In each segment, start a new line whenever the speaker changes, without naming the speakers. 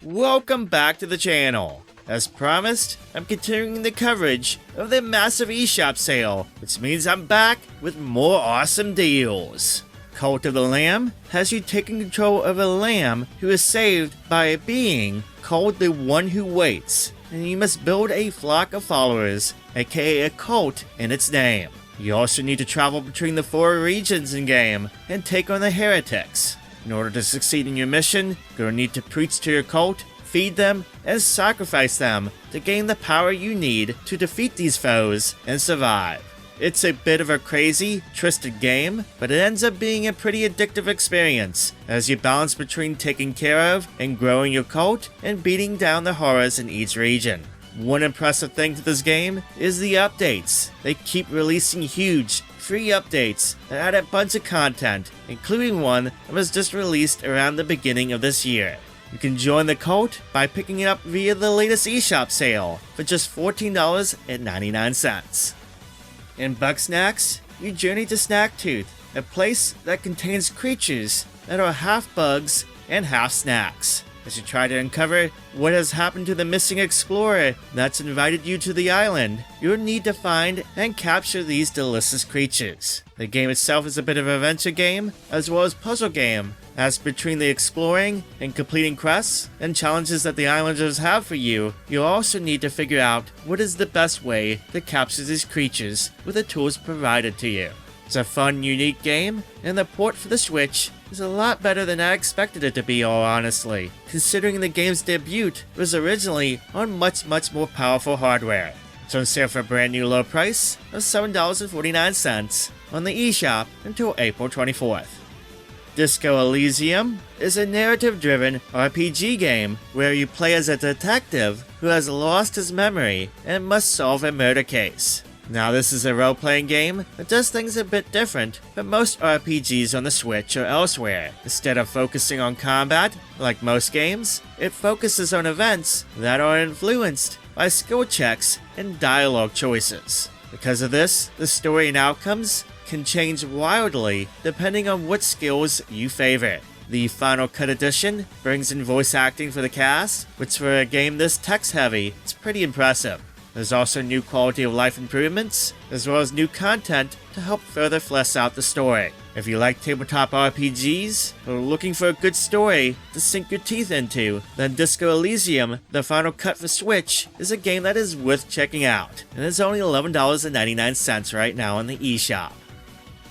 Welcome back to the channel. As promised, I'm continuing the coverage of the massive eShop sale, which means I'm back with more awesome deals. Cult of the Lamb has you taking control of a lamb who is saved by a being called the One Who Waits, and you must build a flock of followers, aka a cult in its name. You also need to travel between the 4 regions in-game and take on the heretics. In order to succeed in your mission, you'll need to preach to your cult, feed them, and sacrifice them to gain the power you need to defeat these foes and survive. It's a bit of a crazy, twisted game, but it ends up being a pretty addictive experience as you balance between taking care of and growing your cult and beating down the horrors in each region. One impressive thing to this game is the updates. They keep releasing huge, free updates that add a bunch of content, including one that was just released around the beginning of this year. You can join the cult by picking it up via the latest eShop sale for just $14.99. In Bugsnax, you journey to Snacktooth, a place that contains creatures that are half bugs and half snacks. As you try to uncover what has happened to the missing explorer that's invited you to the island, you'll need to find and capture these delicious creatures. The game itself is a bit of an adventure game, as well as puzzle game, as between the exploring and completing quests and challenges that the islanders have for you, you'll also need to figure out what is the best way to capture these creatures with the tools provided to you. It's a fun, unique game, and the port for the Switch is a lot better than I expected it to be, all honestly, considering the game's debut was originally on much more powerful hardware. It's on sale for a brand new low price of $7.49 on the eShop until April 24th. Disco Elysium is a narrative-driven RPG game where you play as a detective who has lost his memory and must solve a murder case. Now, this is a role-playing game that does things a bit different from most RPGs on the Switch or elsewhere. Instead of focusing on combat, like most games, it focuses on events that are influenced by skill checks and dialogue choices. Because of this, the story and outcomes can change wildly depending on what skills you favor. The Final Cut Edition brings in voice acting for the cast, which for a game this text-heavy, is pretty impressive. There's also new quality of life improvements, as well as new content to help further flesh out the story. If you like tabletop RPGs, or are looking for a good story to sink your teeth into, then Disco Elysium, the Final Cut for Switch, is a game that is worth checking out, and it's only $11.99 right now on the eShop.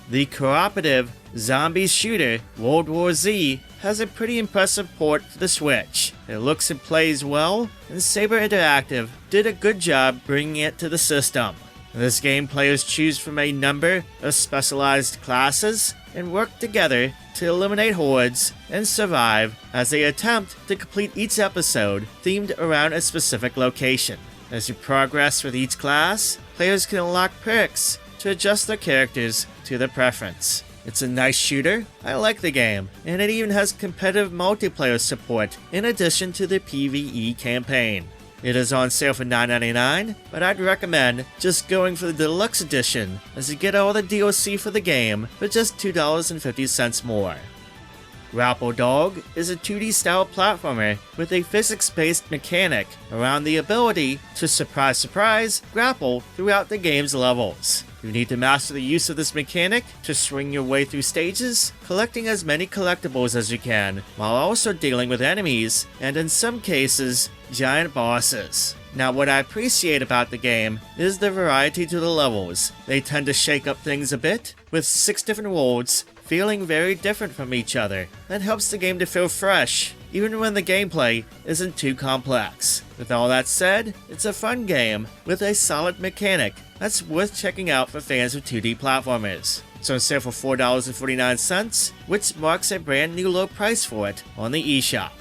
The cooperative zombie shooter World War Z has a pretty impressive port for the Switch. It looks and plays well, and Saber Interactive did a good job bringing it to the system. In this game, players choose from a number of specialized classes and work together to eliminate hordes and survive as they attempt to complete each episode themed around a specific location. As you progress with each class, players can unlock perks to adjust their characters to their preference. It's a nice shooter, I like the game, and it even has competitive multiplayer support in addition to the PvE campaign. It is on sale for $9.99, but I'd recommend just going for the deluxe edition as you get all the DLC for the game for just $2.50 more. Grapple Dog is a 2D style platformer with a physics-based mechanic around the ability to surprise grapple throughout the game's levels. You need to master the use of this mechanic to swing your way through stages, collecting as many collectibles as you can, while also dealing with enemies, and in some cases, giant bosses. Now, what I appreciate about the game is the variety to the levels. They tend to shake up things a bit, with 6 different worlds feeling very different from each other. That helps the game to feel fresh, even when the gameplay isn't too complex. With all that said, it's a fun game with a solid mechanic that's worth checking out for fans of 2D platformers. It's on sale for $4.49, which marks a brand new low price for it on the eShop.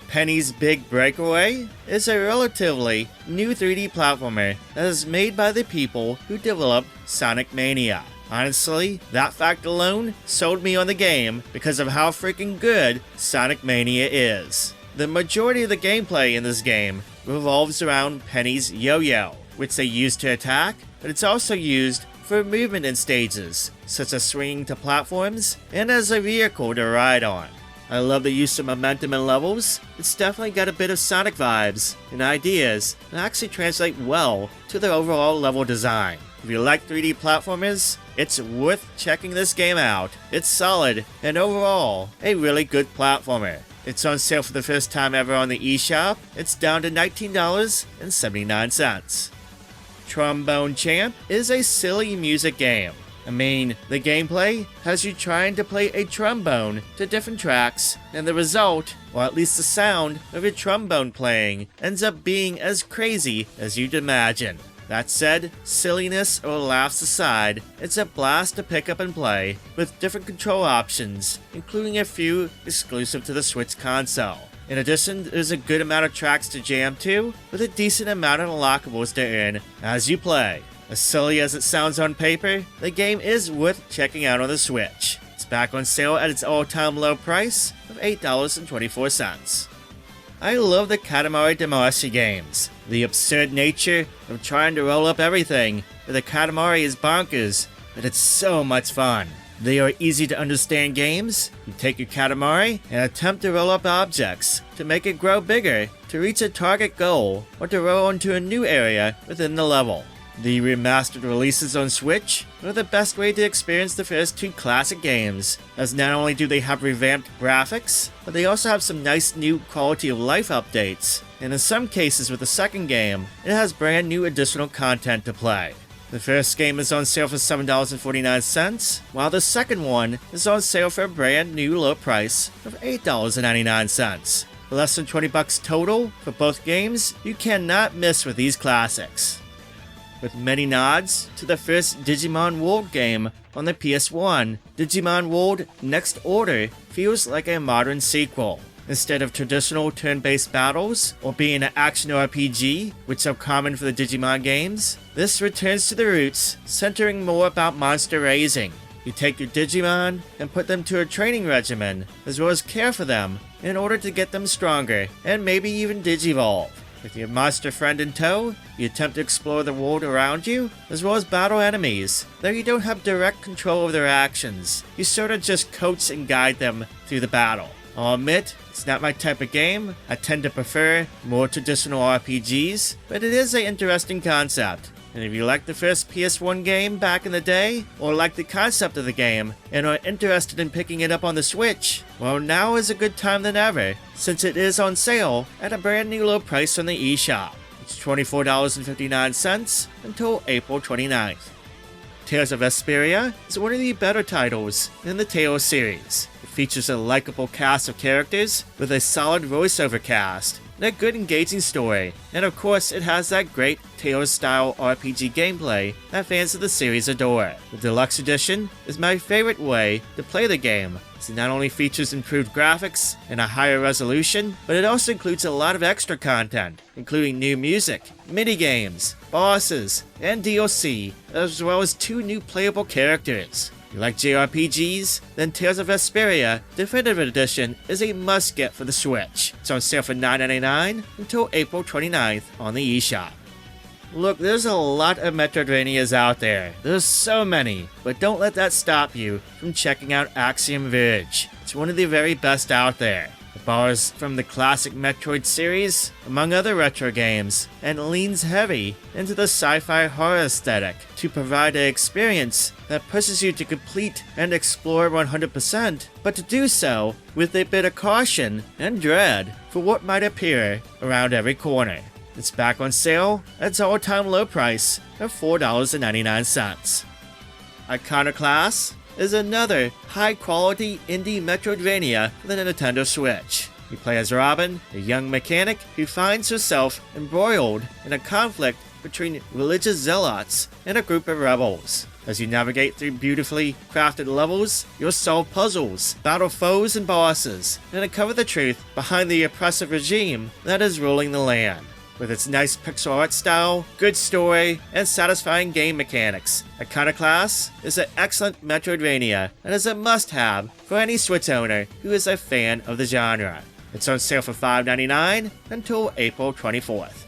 Penny's Big Breakaway is a relatively new 3D platformer that is made by the people who developed Sonic Mania. Honestly, that fact alone sold me on the game because of how freaking good Sonic Mania is. The majority of the gameplay in this game revolves around Penny's yo-yo, which they use to attack, but it's also used for movement in stages, such as swinging to platforms and as a vehicle to ride on. I love the use of momentum and levels. It's definitely got a bit of Sonic vibes and ideas that actually translate well to the overall level design. If you like 3D platformers, it's worth checking this game out. It's solid and overall a really good platformer. It's on sale for the first time ever on the eShop. It's down to $19.79. Trombone Champ is a silly music game. I mean, the gameplay has you trying to play a trombone to different tracks, and the result, or at least the sound of your trombone playing, ends up being as crazy as you'd imagine. That said, silliness or laughs aside, it's a blast to pick up and play, with different control options, including a few exclusive to the Switch console. In addition, there's a good amount of tracks to jam to, with a decent amount of unlockables to earn as you play. As silly as it sounds on paper, the game is worth checking out on the Switch. It's back on sale at its all-time low price of $8.24. I love the Katamari Damacy games. The absurd nature of trying to roll up everything with the Katamari is bonkers, but it's so much fun. They are easy to understand games. You take your Katamari and attempt to roll up objects to make it grow bigger, to reach a target goal, or to roll into a new area within the level. The remastered releases on Switch are the best way to experience the first two classic games, as not only do they have revamped graphics, but they also have some nice new quality of life updates, and in some cases with the second game, it has brand new additional content to play. The first game is on sale for $7.49, while the second one is on sale for a brand new low price of $8.99. For less than $20 total for both games, you cannot miss with these classics. With many nods to the first Digimon World game on the PS1, Digimon World Next Order feels like a modern sequel. Instead of traditional turn-based battles or being an action RPG, which are common for the Digimon games, this returns to the roots, centering more about monster raising. You take your Digimon and put them to a training regimen, as well as care for them in order to get them stronger and maybe even Digivolve. With your monster friend in tow, you attempt to explore the world around you, as well as battle enemies, though you don't have direct control of their actions. You sort of just coach and guide them through the battle. I'll admit, it's not my type of game. I tend to prefer more traditional RPGs, but it is an interesting concept. And if you like the first PS1 game back in the day, or like the concept of the game, and are interested in picking it up on the Switch, well, now is a good time than ever, since it is on sale at a brand new low price on the eShop. It's $24.59 until April 29th. Tales of Vesperia is one of the better titles in the Tales series. It features a likable cast of characters with a solid voiceover cast, and a good engaging story, and of course it has that great Tales-style RPG gameplay that fans of the series adore. The Deluxe Edition is my favorite way to play the game, as it not only features improved graphics and a higher resolution, but it also includes a lot of extra content, including new music, minigames, bosses, and DLC, as well as 2 new playable characters. You like JRPGs? Then Tales of Vesperia Definitive Edition is a must-get for the Switch. It's on sale for $9.99 until April 29th on the eShop. Look, there's a lot of Metroidvanias out there. There's so many, but don't let that stop you from checking out Axiom Verge. It's one of the very best out there. It borrows from the classic Metroid series, among other retro games, and leans heavy into the sci-fi horror aesthetic to provide an experience that pushes you to complete and explore 100%, but to do so with a bit of caution and dread for what might appear around every corner. It's back on sale at its all-time low price of $4.99. Iconoclasts is another high-quality indie Metroidvania for the Nintendo Switch. You play as Robin, a young mechanic who finds herself embroiled in a conflict between religious zealots and a group of rebels. As you navigate through beautifully crafted levels, you'll solve puzzles, battle foes and bosses, and uncover the truth behind the oppressive regime that is ruling the land. With its nice pixel art style, good story, and satisfying game mechanics, Iconoclasts is an excellent Metroidvania and is a must-have for any Switch owner who is a fan of the genre. It's on sale for $5.99 until April 24th.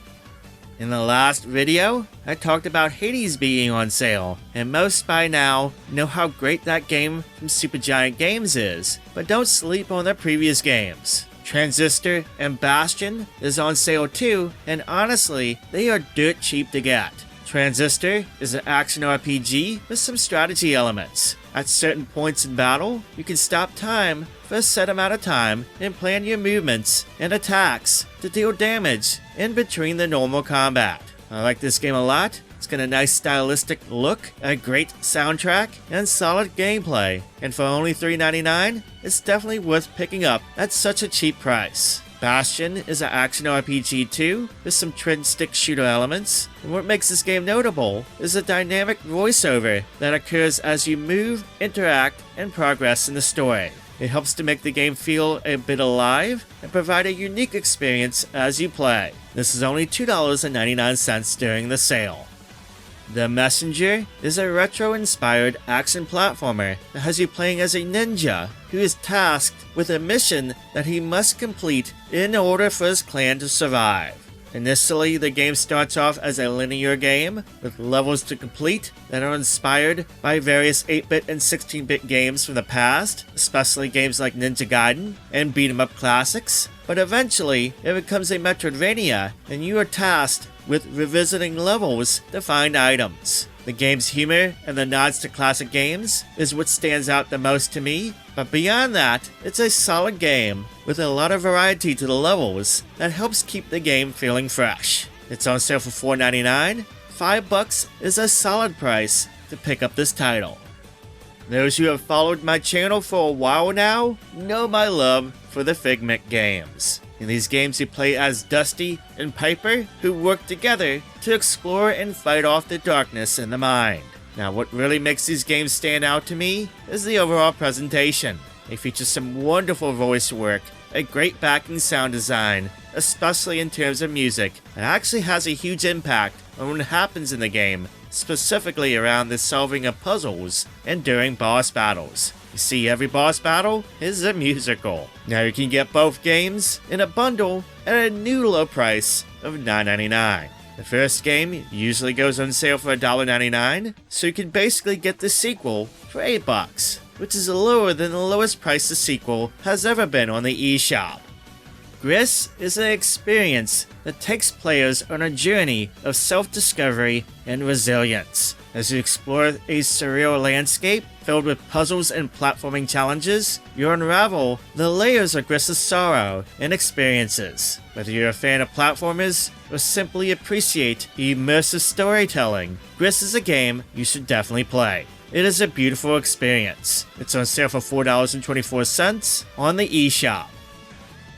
In the last video, I talked about Hades being on sale, and most by now know how great that game from Supergiant Games is, but don't sleep on their previous games. Transistor and Bastion is on sale too, and honestly, they are dirt cheap to get. Transistor is an action RPG with some strategy elements. At certain points in battle, you can stop time for a set amount of time and plan your movements and attacks to deal damage in between the normal combat. I like this game a lot. It's got a nice stylistic look, a great soundtrack, and solid gameplay. And for only $3.99, it's definitely worth picking up at such a cheap price. Bastion is an action RPG too, with some twin stick shooter elements, and what makes this game notable is a dynamic voiceover that occurs as you move, interact, and progress in the story. It helps to make the game feel a bit alive and provide a unique experience as you play. This is only $2.99 during the sale. The Messenger is a retro-inspired action platformer that has you playing as a ninja who is tasked with a mission that he must complete in order for his clan to survive. Initially, the game starts off as a linear game with levels to complete that are inspired by various 8-bit and 16-bit games from the past, especially games like Ninja Gaiden and beat-em-up classics. But eventually, it becomes a Metroidvania, and you are tasked with revisiting levels to find items. The game's humor and the nods to classic games is what stands out the most to me, but beyond that, it's a solid game with a lot of variety to the levels that helps keep the game feeling fresh. It's on sale for $4.99. $5 is a solid price to pick up this title. Those who have followed my channel for a while now know my love for the Figment games. In these games, you play as Dusty and Piper, who work together to explore and fight off the darkness in the mind. Now, what really makes these games stand out to me is the overall presentation. They feature some wonderful voice work, a great backing sound design, especially in terms of music, and actually has a huge impact on what happens in the game, specifically around the solving of puzzles and during boss battles. You see, every boss battle is a musical. Now you can get both games in a bundle at a new low price of $9.99. The first game usually goes on sale for $1.99, so you can basically get the sequel for $8, which is lower than the lowest price the sequel has ever been on the eShop. GRIS is an experience that takes players on a journey of self-discovery and resilience. As you explore a surreal landscape filled with puzzles and platforming challenges, you unravel the layers of GRIS's sorrow and experiences. Whether you're a fan of platformers or simply appreciate the immersive storytelling, GRIS is a game you should definitely play. It is a beautiful experience. It's on sale for $4.24 on the eShop.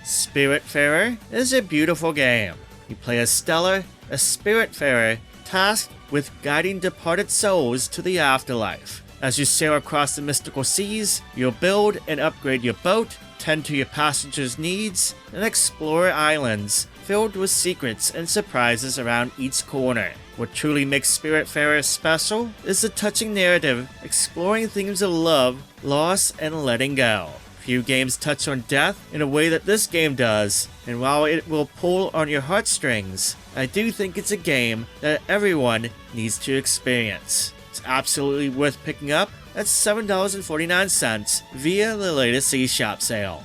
Spiritfarer is a beautiful game. You play as Stella, a Spiritfarer tasked with guiding departed souls to the afterlife. As you sail across the mystical seas, you'll build and upgrade your boat, tend to your passengers' needs, and explore islands filled with secrets and surprises around each corner. What truly makes Spiritfarer special is the touching narrative exploring themes of love, loss, and letting go. Few games touch on death in a way that this game does, and while it will pull on your heartstrings, I do think it's a game that everyone needs to experience. It's absolutely worth picking up at $7.49 via the latest eShop sale.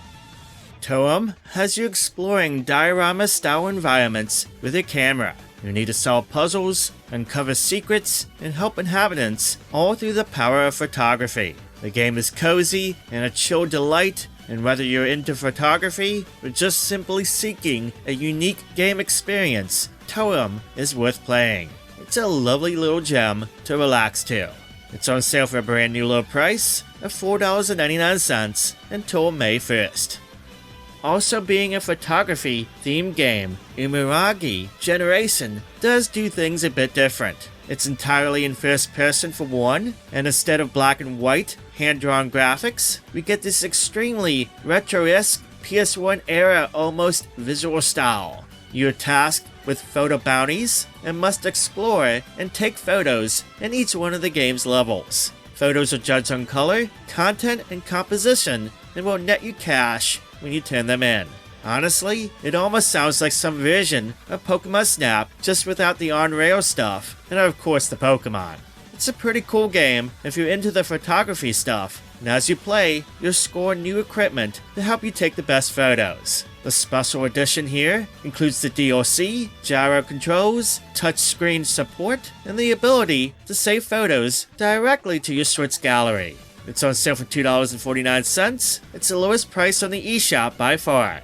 TOEM has you exploring diorama-style environments with your camera. You need to solve puzzles, uncover secrets, and help inhabitants, all through the power of photography. The game is cozy and a chill delight, and whether you're into photography or just simply seeking a unique game experience, TOEM is worth playing. It's a lovely little gem to relax to. It's on sale for a brand new low price of $4.99 until May 1st. Also being a photography-themed game, Umurangi Generation does do things a bit different. It's entirely in first person for one, and instead of black and white, hand-drawn graphics, we get this extremely retro-esque PS1 era almost visual style. You're tasked with photo bounties and must explore and take photos in each one of the game's levels. Photos are judged on color, content, and composition and will net you cash when you turn them in. Honestly, it almost sounds like some version of Pokemon Snap, just without the on-rail stuff, and of course the Pokemon. It's a pretty cool game if you're into the photography stuff, and as you play, you'll score new equipment to help you take the best photos. The special edition here includes the DLC, gyro controls, touchscreen support, and the ability to save photos directly to your Switch gallery. It's on sale for $2.49. It's the lowest price on the eShop by far.